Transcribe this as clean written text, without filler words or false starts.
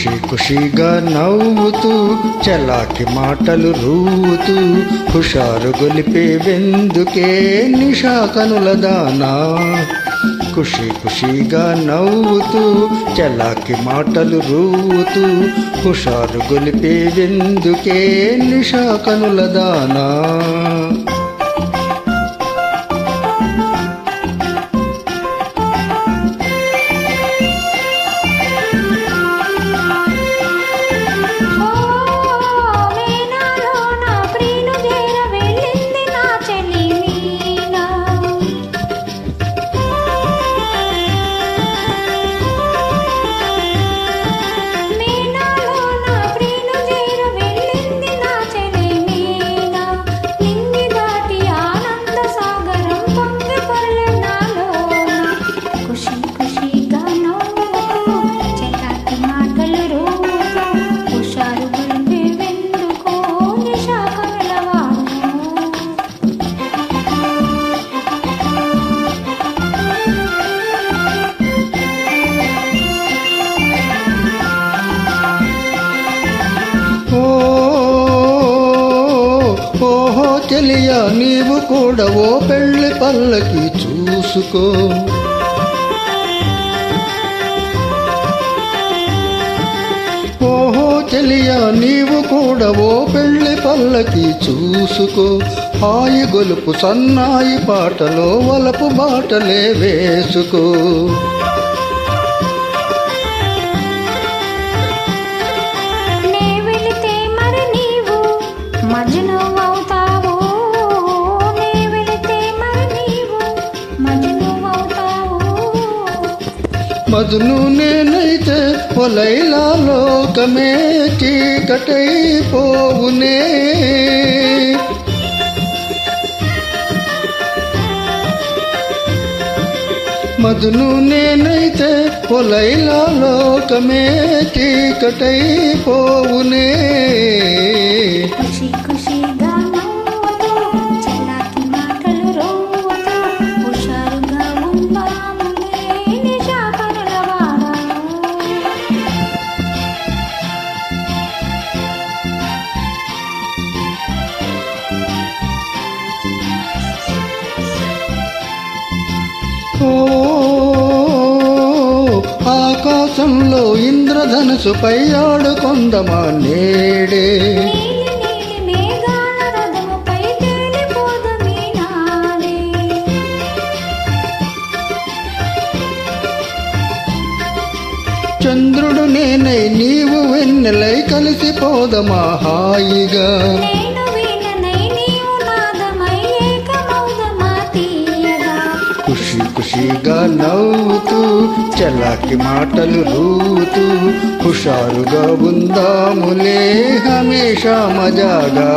ఖుషి ఖుషిగా నవ్వుతూ చలాకి మాటలు రూతూ హుషారు గొలిపే వెందుకే నిషా కనుల దానా. ఖుషి ఖుషిగా నవ్వుతూ చలాకి మాటలు రూతూ హుషారు గొలిపే వెందుకే నిషా కనుల దానా. ఓహో చెలియా నీవు కూడా ఓ పెళ్లి పల్లకి చూసుకో. ఓహో చెలియా నీవు కూడా ఓ పెళ్లి పల్లకి చూసుకో. హాయి గొలుపు సన్నాయి పాటలో వలపు బాటలే వేసుకో. మజను నేనైతే పొలైలా లోకమే చీకటైపోవునే. మజను నేనైతే పొలైలా లోకమే చీకటైపోవునే. ఆకాశంలో ఇంద్రధనుసుపై ఆడుకొందమా నేడే. చంద్రుడు నేనై నీవు వెన్నెలై కలిసిపోదమా హాయిగా. ఖుషి ఖుషిగా నవ్వుతూ చలాకి మాటలు రూతూ హుషారుగా ఉందాములే హమేషా మజాగా.